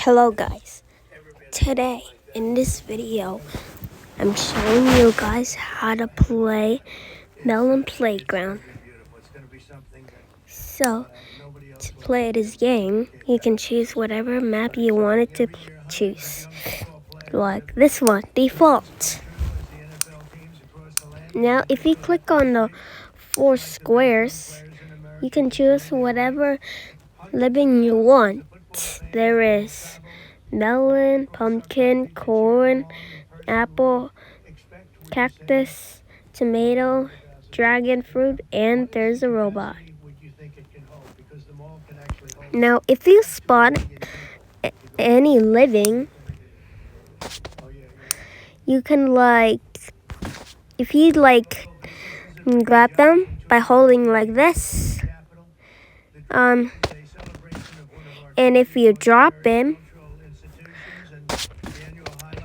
Hello guys, today in this video I'm showing you guys how to play Melon Playground. So to play this game you can choose whatever map you wanted to choose, like this one, default. Now if you click on the 4 squares you can choose whatever living you want. There is melon, pumpkin, corn, apple, cactus, tomato, dragon fruit, and there's a robot. Now, if you spawn any living, you can if you grab them by holding like this, and if you drop him,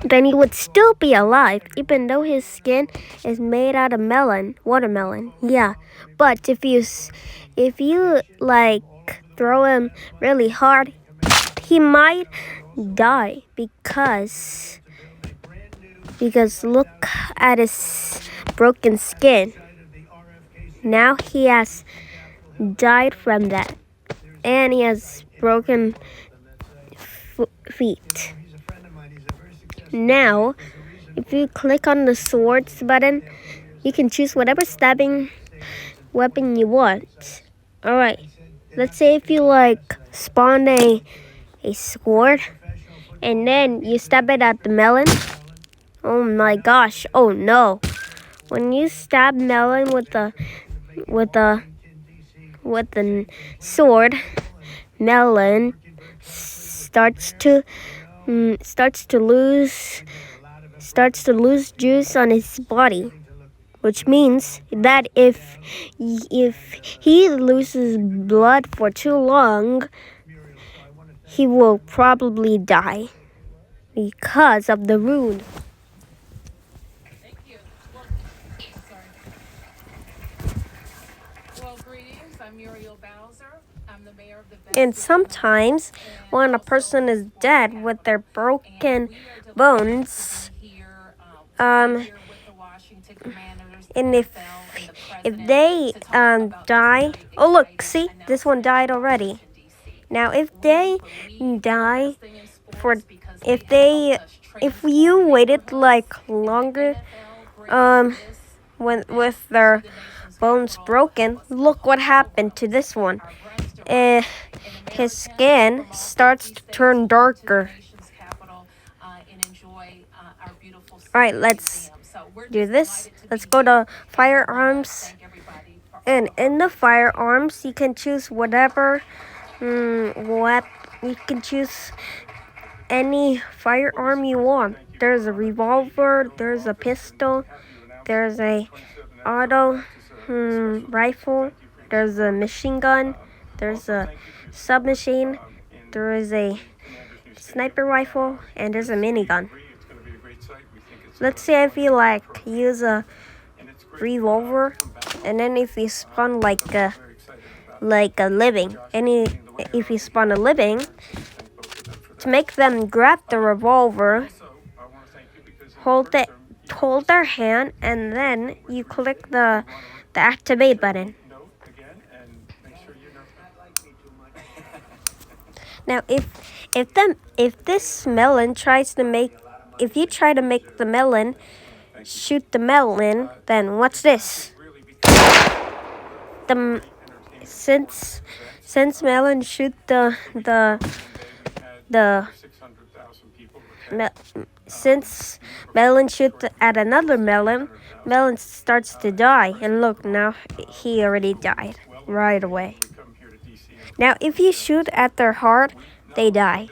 then he would still be alive, even though his skin is made out of watermelon. Yeah, but if you throw him really hard, he might die because look at his broken skin. Now he has died from that, and he has broken feet. Now, if you click on the swords button, you can choose whatever stabbing weapon you want. Alright, let's say if you spawn a sword, and then you stab it at the melon. Oh my gosh, oh no. When you stab melon with the sword, melon starts to lose juice on his body, which means that if he loses blood for too long, he will probably die because of the rune. And sometimes when a person is dead with their broken bones, and if they die, oh look, see, this one died already. Now if they die if you waited longer with their bones broken, look what happened to this one. His skin starts to turn darker. Alright, let's do this. Let's go to firearms. And in the firearms, you can choose whatever you can choose any firearm you want. There's a revolver, there's a pistol, there's a auto rifle, there's a machine gun, there's a submachine, there is a sniper rifle, and there's a minigun. Let's say if you use a revolver, and then if you spawn a living, if you spawn a living, to make them grab the revolver, hold their hand, and then you click the activate button. Now, if this melon if you try to make the melon shoot the melon, then what's this? Since melon shoot since melon shoot at another melon starts to die, and look, now he already died right away. Now if you shoot at their heart, they die,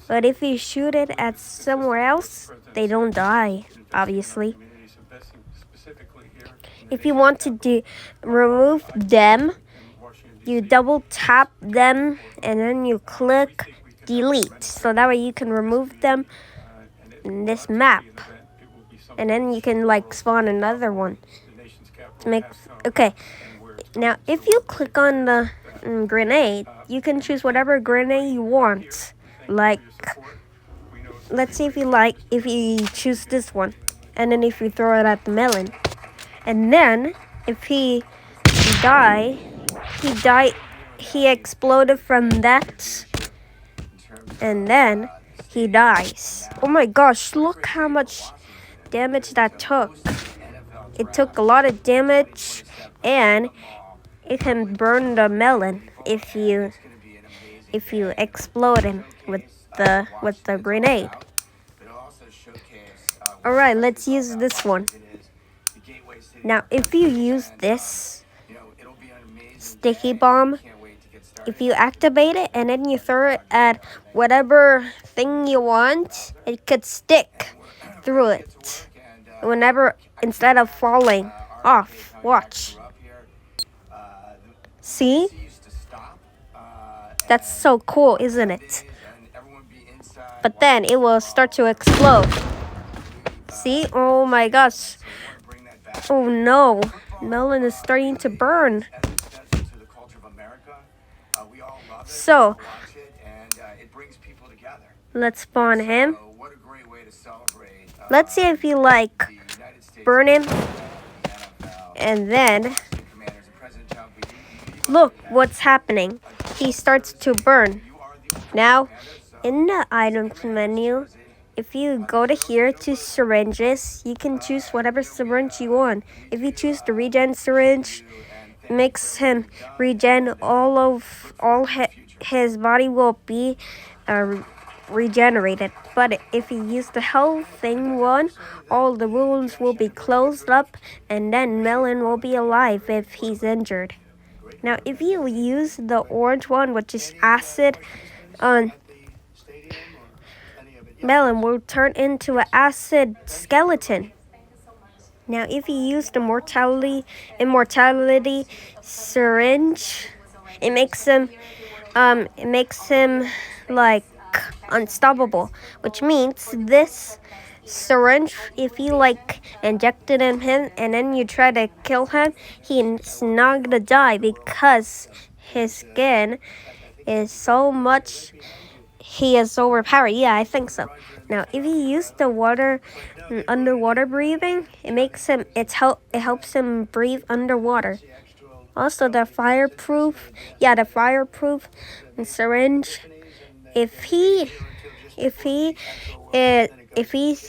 but if you shoot it at somewhere else, they don't die, obviously. If you want to remove them, you double tap them and then you click delete, so that way you can remove them in this map, and then you can spawn another one to make. Okay, now if you click on the grenade, you can choose whatever grenade you want. Like, let's see if you choose this one, and then if you throw it at the melon, and then if he die, he exploded from that, and then he dies. Oh my gosh, look how much damage that took. It took a lot of damage, and it can burn the melon if you explode him with the grenade. Alright, let's use this one. Now if you use this sticky bomb, if you activate it and then you throw it at whatever thing you want, it could stick through it. Whenever, instead of falling off. Watch. See? That's so cool, isn't it? But then it will start to explode. See? Oh my gosh. Oh no. Melon is starting to burn. So, let's spawn him. Let's see if you burn him. And then, look what's happening. He starts to burn. Now, in the items menu, if you go to here to syringes, you can choose whatever syringe you want. If you choose the regen syringe, it makes him regen his body will be regenerated. But if you use the healthing one, all the wounds will be closed up, and then Melon will be alive if he's injured. Now, if you use the orange one, which is acid, Melon will turn into an acid skeleton. Now, if you use the immortality syringe, it makes him like unstoppable, which means this syringe, if you injected in him and then you try to kill him, he's not gonna die because his skin is so much. He is overpowered. Yeah, I think so. Now, if you use the underwater breathing, it helps him breathe underwater. Also, the fireproof syringe. If he's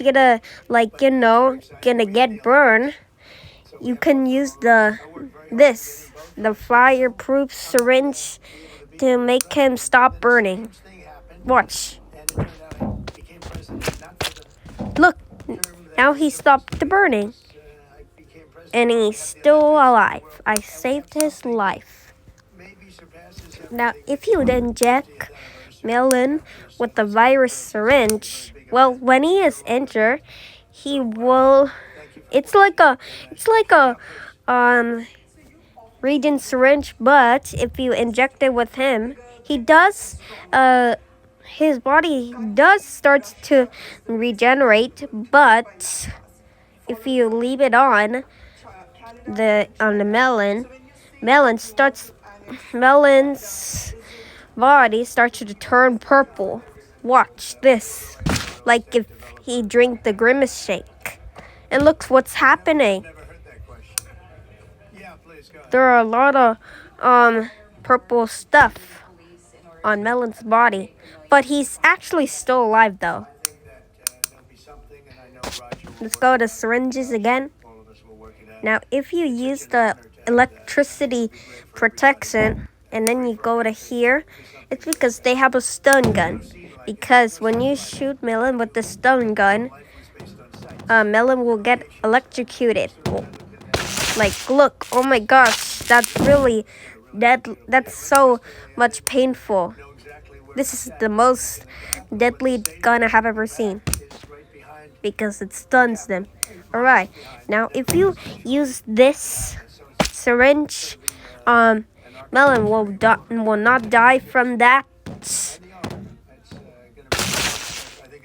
gonna gonna get burned, you can use the fireproof syringe to make him stop burning. Watch. Look, now he stopped the burning. And he's still alive. I saved his life. Now, if you inject Melon with the virus syringe, well, when he is injured, he will. It's like a regen syringe, but if you inject it with him, he does. His body does start to regenerate, but if you leave it on the melon's body starts to turn purple. Watch this. Like if he drank the grimace shake. And look what's happening. There are a lot of purple stuff on Melon's body, but he's actually still alive though. Let's go to syringes again. Now, if you use the electricity protection and then you go to here, it's because they have a stun gun. Because when you shoot Melon with the stun gun, Melon will get electrocuted. Like, look, oh my gosh, that's really that's so much painful. This is the most deadly gun I have ever seen because it stuns them. Alright, now if you use this syringe, Melon will not die from that.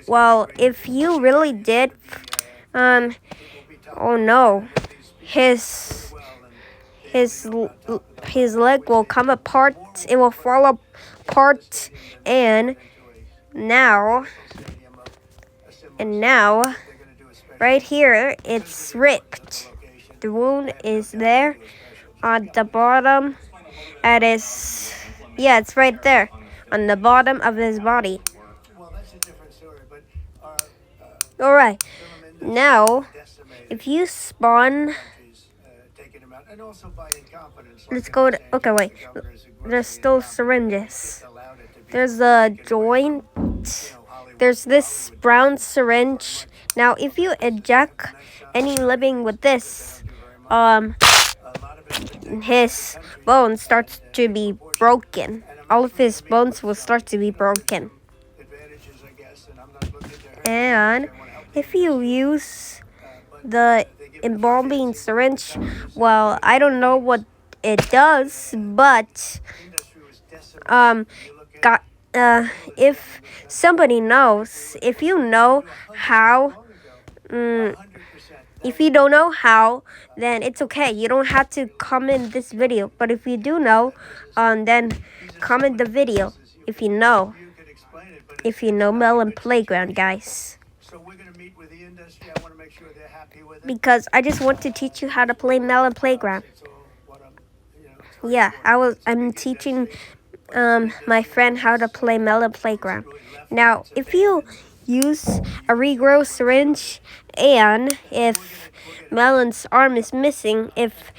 Well, if you really did, oh no, his leg will come apart. It will fall apart, and Now, right here, it's ripped. The wound is there on the bottom. It's right there on the bottom of his body. Alright, now, if you spawn, let's go to, okay, wait, there's still syringes. There's a joint. There's this brown syringe. Now, if you eject any living with this, his bone starts to be broken. All of his bones will start to be broken. And if you use the embalming syringe, well, I don't know what it does, but if somebody knows, if you know how, if you don't know how, then it's okay. You don't have to comment this video. But if you do know, then comment the video if you know. If you know Melon Playground, guys. Because I just want to teach you how to play Melon Playground. Yeah, I'm teaching my friend how to play Melon Playground. Now, if you use a regrow syringe, and if Melon's arm is missing, if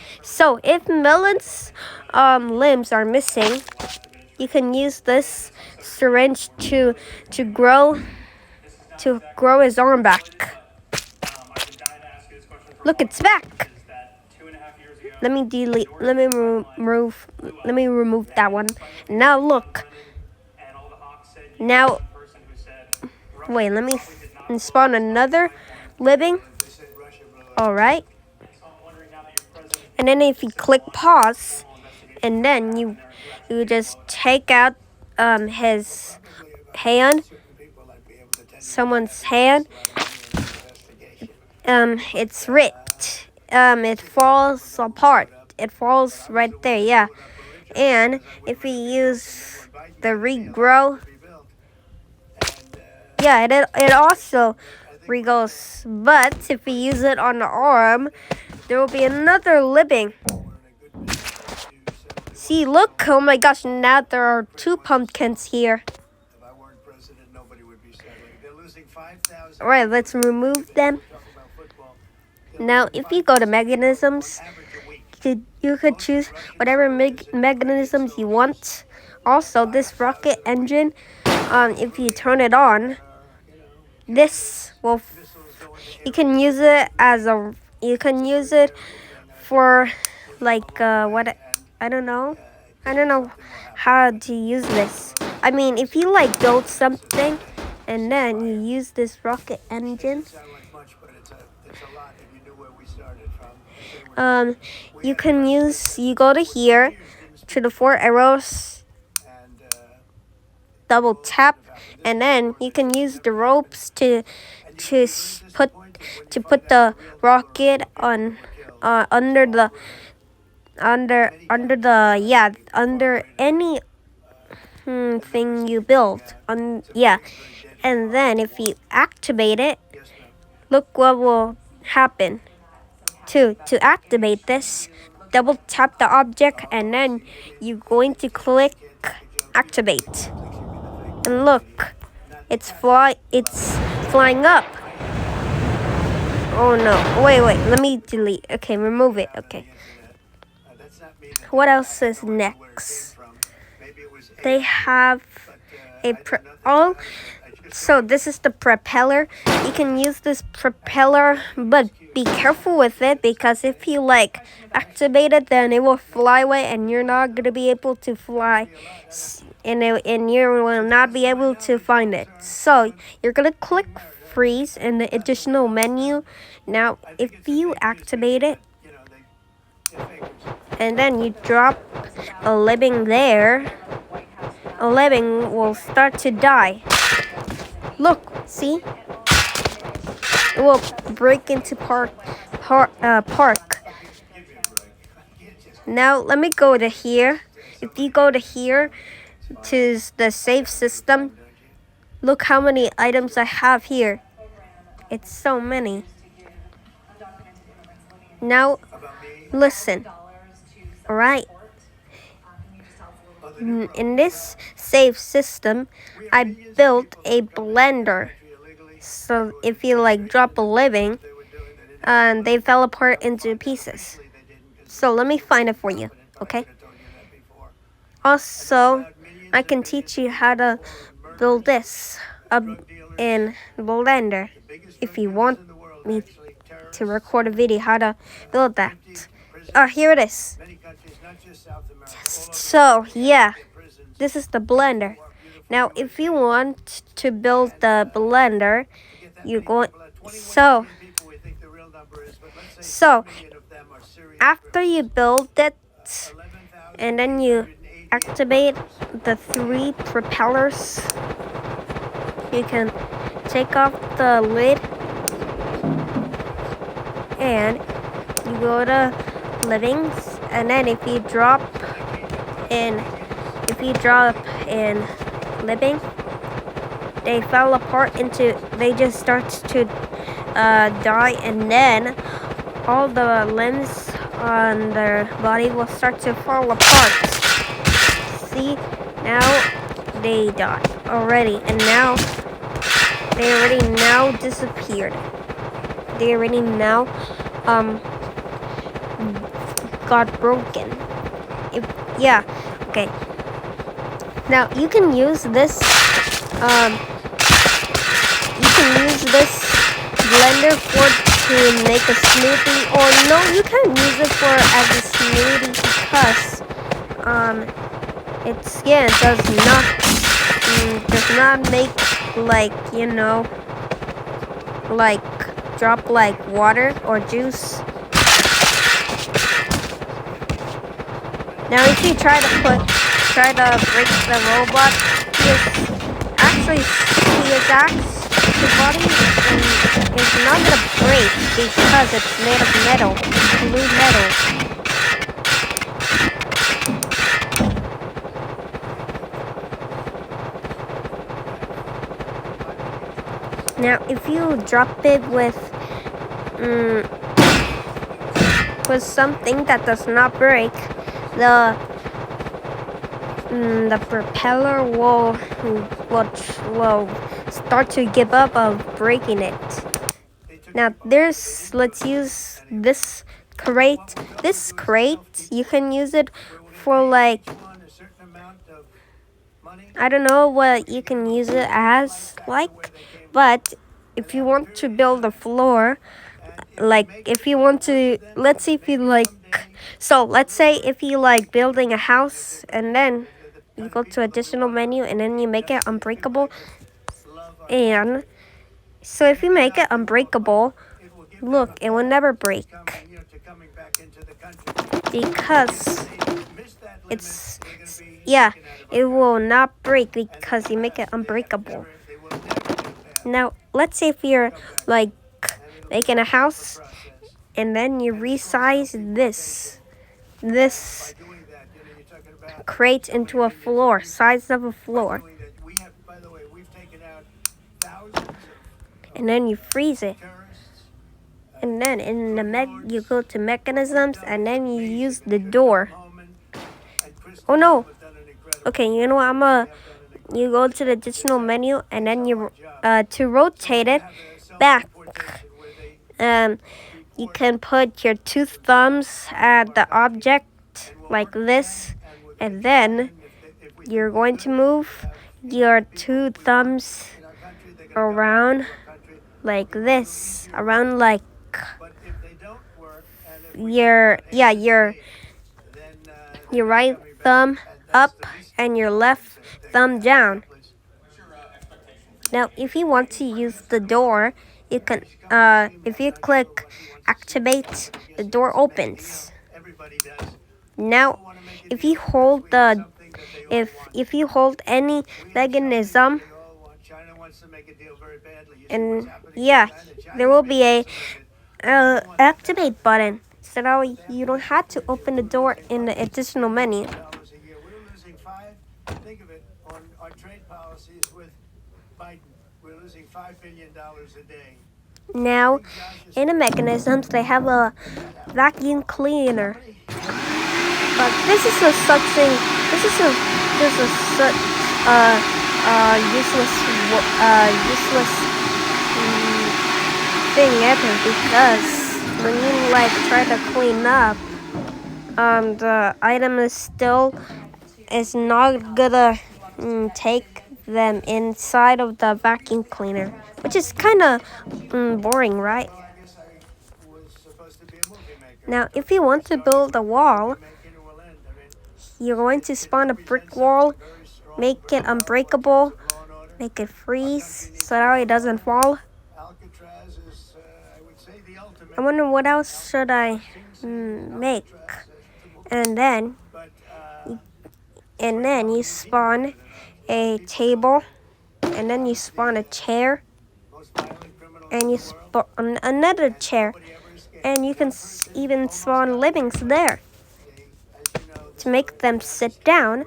Melon's limbs are missing, you can use this syringe to grow his arm back. Look, it's back. Let me remove that one. Now look. Now, wait, let me spawn another living. Alright. And then if you click pause, and then you just take out his hand, someone's hand, it's ripped. It falls apart. It falls right there, yeah. And if you use the regrow, yeah, it also regrows. But if you use it on the arm, there will be another living. See, look, oh my gosh, now there are 2 pumpkins here. Alright, let's remove them. Now, if you go to mechanisms, you could choose whatever mechanisms you want. Also, this rocket engine, if you turn it on, this will, you can use it for like what, I don't know how to use this. I mean, if you like build something and then you use this rocket engine, you go to here to the 4 arrows, double tap, and then you can use the ropes to put the rocket on under any thing you build and then if you activate it, look what will happen. To activate this, double tap the object and then you're going to click activate. And look, it's flying up. Oh no, wait, let me delete. Okay, remove it. Okay. What else is next? They have so this is the propeller. You can use this propeller, but be careful with it because if you activate it, then it will fly away and you're not going to be able to fly. And you will not be able to find it. So you're going to click freeze in the additional menu. Now, if you activate it, and then you drop a living there, a living will start to die. Look, see? It will break into park. Now, let me go to here. If you go to here, to the save system, Look how many items I have here. It's so many. Now, listen. Alright. In this save system, I built a blender. So if you like drop a living, and they fell apart into pieces. So let me find it for you, okay? Also, I can teach you how to build this in Blender if you want me to record a video how to build that. Here it is. So, yeah, this is the Blender. Now, if you want to build the Blender, you're going so after you build it, and then you activate the 3 propellers, you can take off the lid and you go to livings, and then if you drop in living, they fell apart they just start to die, and then all the limbs on their body will start to fall apart. See, now they died already, and now they already now disappeared. They already now got broken. Yeah, okay. Now you can use this blender to make a smoothie, or no, you can't use it as a smoothie because it does not make like drop like water or juice. Now if you try to break the robot, his body is not gonna break because it's made of metal, blue metal. Now, if you drop it with something that does not break, the propeller will start to give up of breaking it. Now let's use this crate. This crate, you can use it for like, I don't know what you can use it as like, but if you want to build a floor, like if you want to, let's say if you like building a house, and then you go to additional menu and then you make it unbreakable. And so if you make it unbreakable, look, it will never break because it will not break because you make it unbreakable. Now let's say if you're like making a house and then you resize this crate into a floor, size of a floor, and then you freeze it, and then in you go to mechanisms, and then you use the door. Oh no, okay, you know what, you go to the additional menu, and then you to rotate it back, you can put your 2 thumbs at the object like this, and then you're going to move your 2 thumbs around like this, around like your right thumb up and your left thumb down. Now if you want to use the door, you can if you click activate, the door opens. Now if you hold any mechanism, and there will be a activate button, so now you don't have to open the door in the additional menu. Think of it, on our trade policies with by Now, in the mechanisms, they have a vacuum cleaner. But this is a such thing. This is a such useless useless thing ever, because when you like try to clean up, the item is not gonna take them inside of the vacuum cleaner, which is kind of boring, right? Now, if you want to build a wall, you're going to spawn a brick wall, make it unbreakable, make it freeze so that it doesn't fall. I wonder what else should I make. And then you spawn a table, and then you spawn a chair, and you spawn another chair, and you can even spawn livings there. To make them sit down,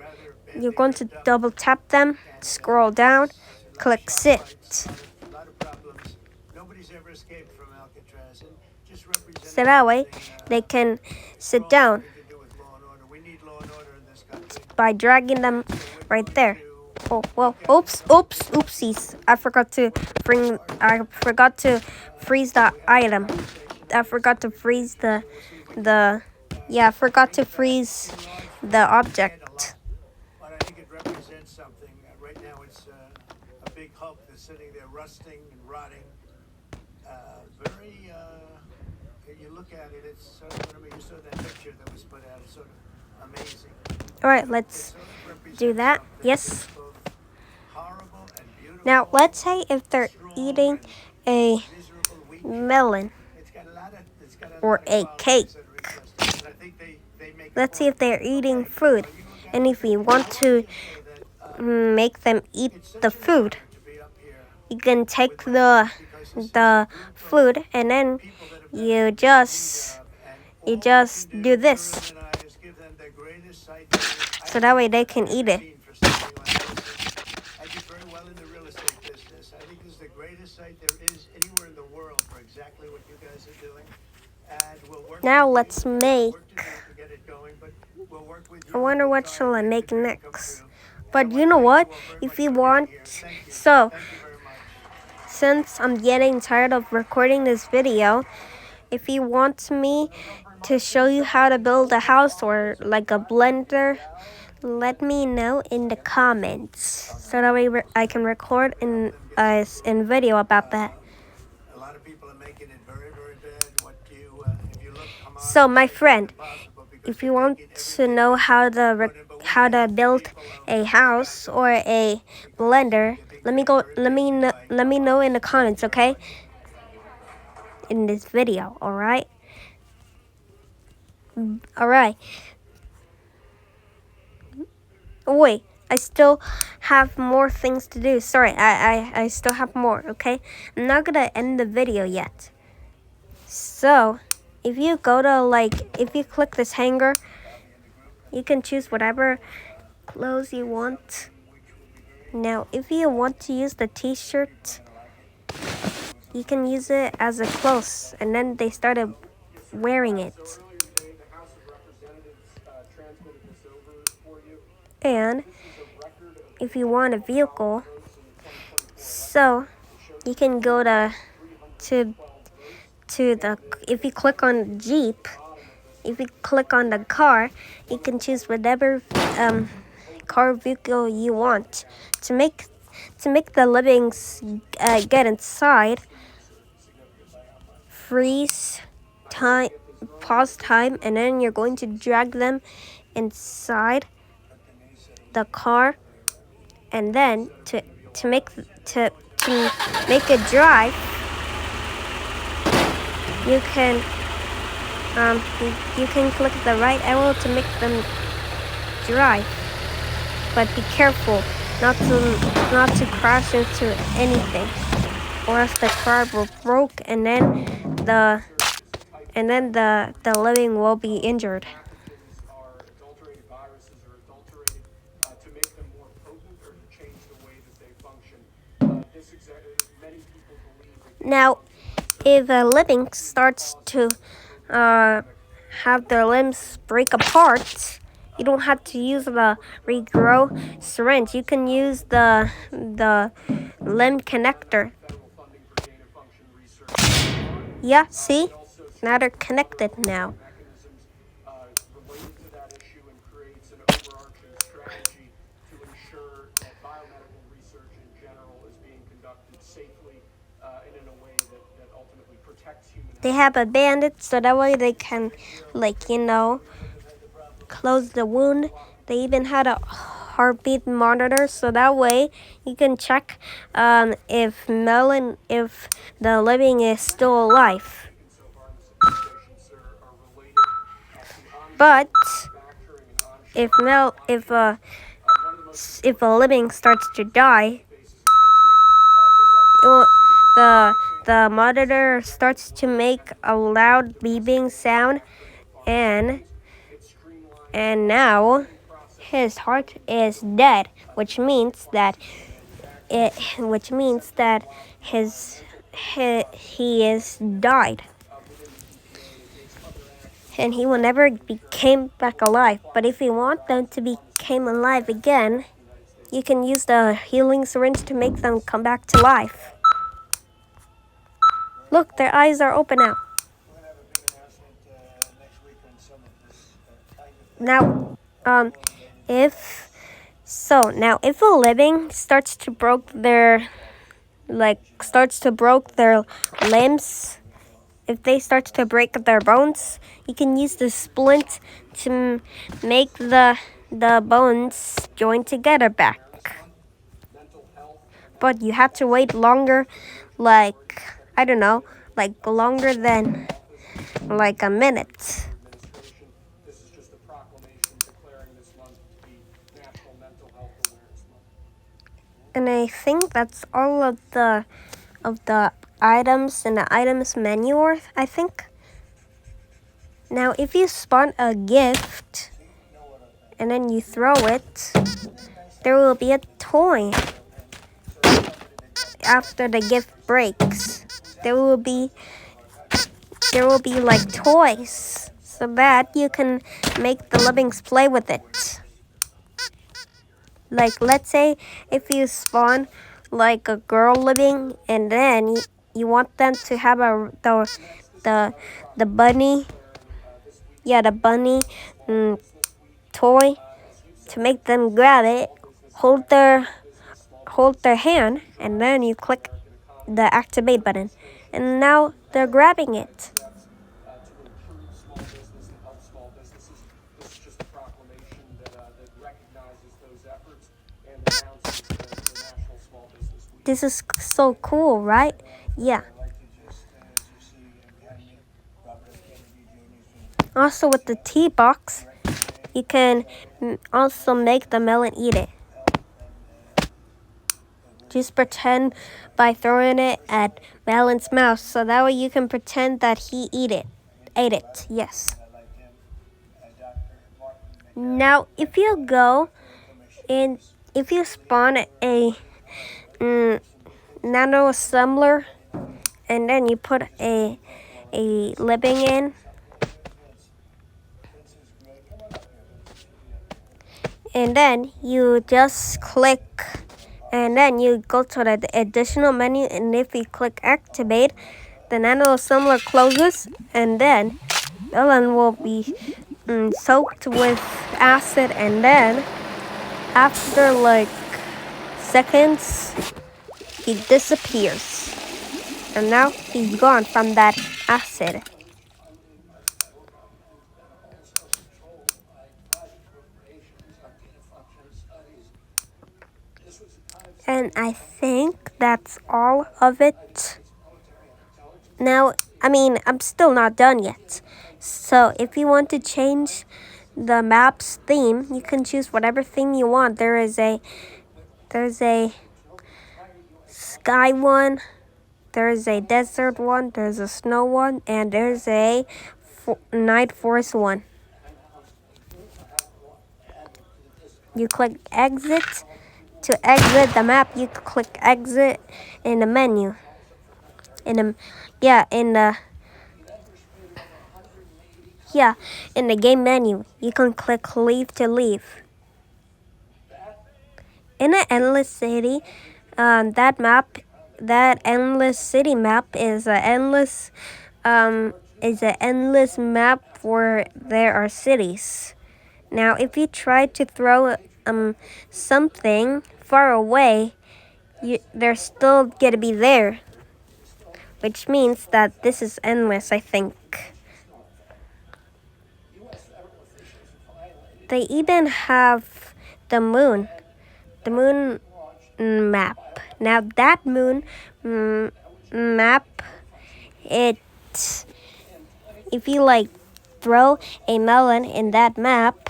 you're going to double tap them, scroll down, click sit. So that way they can sit down by dragging them right there. Oh well, oopsies! I forgot to freeze the item. I forgot to freeze the I forgot to freeze the object. But I think it represents something. Right now, it's a big hulk that's sitting there, rusting and rotting. You look at it, it's sort of, remember you saw that picture that was put out. It's sort of amazing. All right, let's do that. Yes. Now, let's say if they're eating a melon or a cake. Let's see if they're eating food. And if you want to make them eat the food, you can take the food and then you just do this. So that way they can eat it. Now let's make. I wonder what shall I make next. But you know what? If you want, so since I'm getting tired of recording this video, if you want me to show you how to build a house or like a blender, let me know in the comments so that way I can record in video about that. So my friend, if you want to know how to build a house or a blender, let me know in the comments, okay? In this video, all right? All right. Wait, I still have more things to do. Sorry, I still have more, okay? I'm not gonna end the video yet. So, if you go to if you click this hanger, you can choose whatever clothes you want. Now, if you want to use the t-shirt, you can use it as a clothes, and then they started wearing it. And if you want a vehicle, so you can go to the, if you click on Jeep, if you click on the car, you can choose whatever car vehicle you want. To make the livings get inside, freeze time, pause time, and then you're going to drag them inside the car, and then to make it drive, you can click the right arrow to make them drive, but be careful not to crash into anything, or else the car will broke, and then the living will be injured. Now, if a living starts to uh, have their limbs break apart, you don't have to use the regrow syringe. You can use the limb connector. Yeah, see? Now they're connected now. They have a bandage so that way they can, close the wound. They even had a heartbeat monitor so that way you can check if the living is still alive. But if if a living starts to die, it will, the monitor starts to make a loud beeping sound, and now his heart is dead, which means that he is died, and he will never become back alive. But if you want them to become alive again, you can use the healing syringe to make them come back to life. Look, their eyes are open now. We're gonna have a big announcement next week on some of this tiger. Now, if a living starts to broke their limbs, if they start to break their bones, you can use the splint to make the bones join together back. But you have to wait longer, longer than a minute. And I think that's all of the items in the items menu, I think. Now, if you spawn a gift and then you throw it, there will be a toy. After the gift breaks, there will be like toys so that you can make the livings play with it. Like, let's say if you spawn like a girl living, and then you want them to have the bunny, the bunny toy, to make them grab it, hold their hand, and then you click the activate button, and now they're grabbing it. This is so cool, right? Yeah. Also, with the tea box, you can also make the melon eat it. Just pretend by throwing it at Melon's mouth, so that way you can pretend that he ate it. Yes. Now, if you go and if you spawn a nano assembler, and then you put a living in, and then you just click, and then you go to the additional menu, and if you click activate, the nano assembler closes, and then Melon will be soaked with acid, and then after seconds, he disappears, and now he's gone from that acid. And I think that's all of it. Now, I'm still not done yet. So if you want to change the map's theme, you can choose whatever theme you want. There's a sky one, there's a desert one, there's a snow one, and there's a night forest one. You click exit. To exit the map, you click exit in the menu. In the yeah in the yeah in the game menu, you can click leave to leave. In an endless city, that endless city map is an endless map where there are cities. Now, if you try to throw something far away, they're still gonna be there, which means that this is endless, I think. They even have the moon, the moon map. Now that moon map, it if you like throw a melon in that map,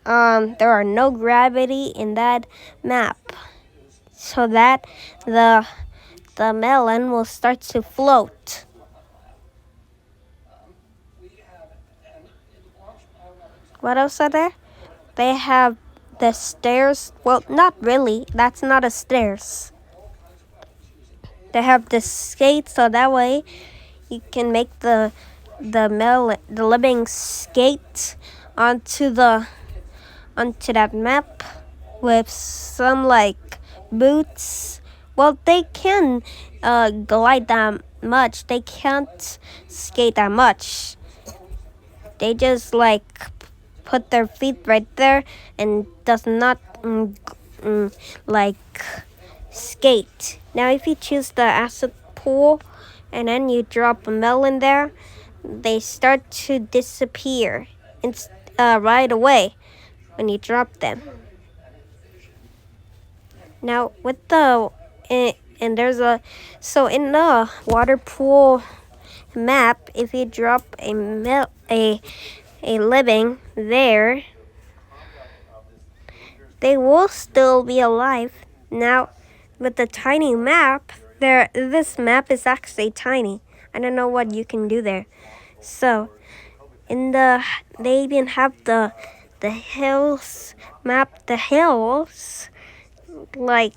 there are no gravity in that map, so that the melon will start to float. What else are there? They have the stairs. Well, not really. That's not a stairs. They have the skate, so that way you can make the living skate onto that map with some like boots. Well, they can glide that much. They can't skate that much. They just like put their feet right there and does not like skate. Now, if you choose the acid pool and then you drop a melon there, they start to disappear right away when you drop them. Now, with the and there's a so in the water pool map, if you drop a living there, they will still be alive. Now, with the tiny map, this map is actually tiny. I don't know what you can do there. So, they even have the hills map. The hills, like,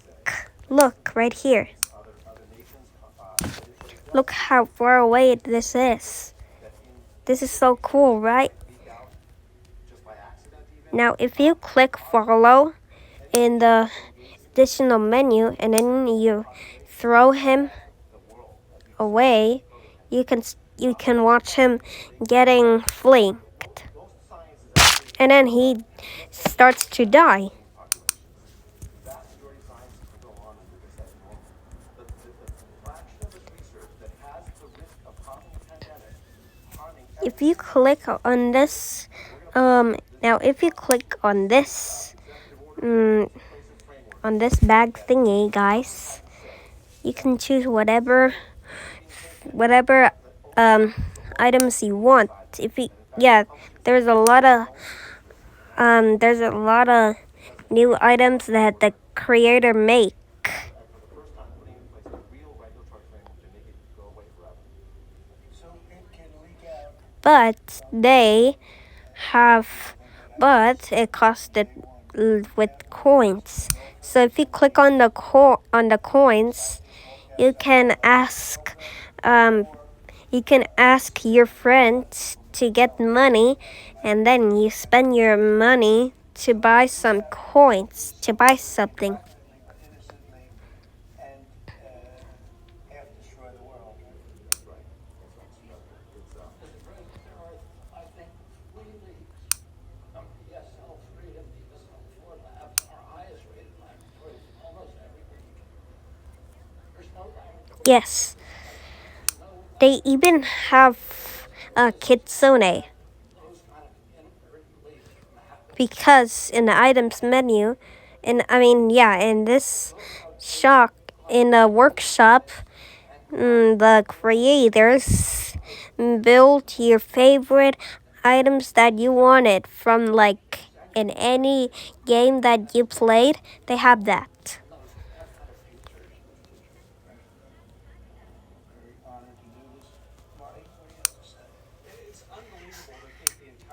look right here. Look how far away this is. This is so cool, right? Now, if you click follow in the additional menu and then you throw him away, you can watch him getting flinked, and then he starts to die. If you click on this, now if you click on this bag thingy, guys, you can choose whatever items you want. There's a lot of new items that the creator make. But it costed with coins. So if you click on the coins, you can ask your friends to get money, and then you spend your money to buy some coins to buy something. Yes, they even have a kitsune, because in the items menu, in this in the workshop, the creators built your favorite items that you wanted from like in any game that you played. They have that.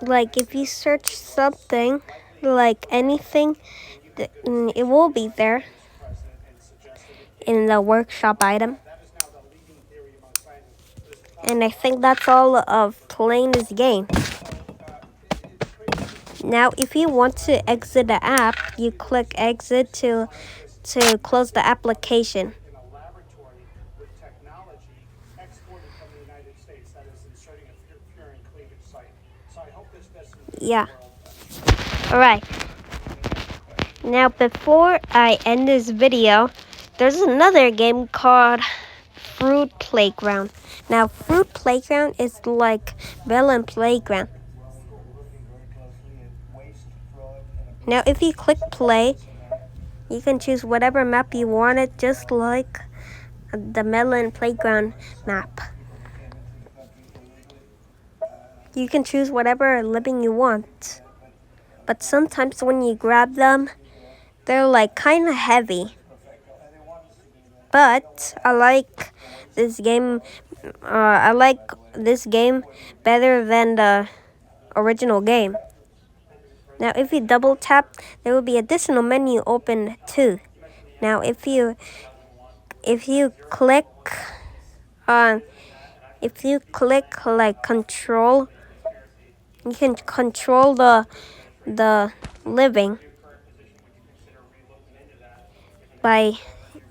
Like if you search something, like anything, it will be there in the workshop item. And I think that's all of playing this game. Now, if you want to exit the app, you click exit to close the application. In a laboratory with technology exported from the United States that is inserting a furin cleavage site. So I hope this doesn't do Yeah. the world. Alright. Now, before I end this video, there's another game called Fruit Playground. Now, Fruit Playground is like Melon Playground. Now, if you click play, you can choose whatever map you wanted, just like the Melon Playground map. You can choose whatever living you want. But sometimes when you grab them, they're like kind of heavy. But I like this game. I like this game better than the original game. Now, if you double tap, there will be additional menu open too. Now, if you click like control, you can control the living by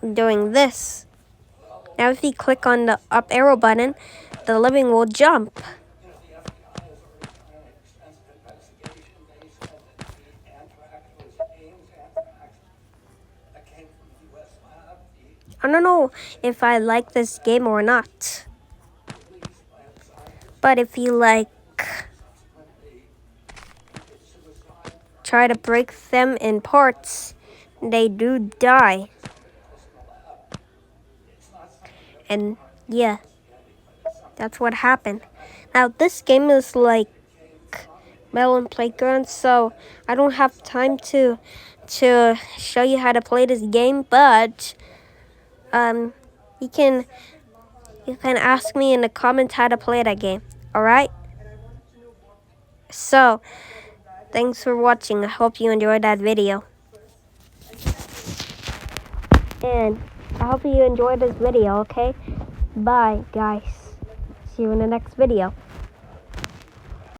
doing this. Now, if you click on the up arrow button, the living will jump. I don't know if I like this game or not. But if you like try to break them in parts, they do die. And yeah, that's what happened. Now this game is like Melon Playground, so I don't have time to show you how to play this game, but you can ask me in the comments how to play that game. Alright? So thanks for watching. I hope you enjoyed that video. And I hope you enjoyed this video, okay? Bye, guys. See you in the next video.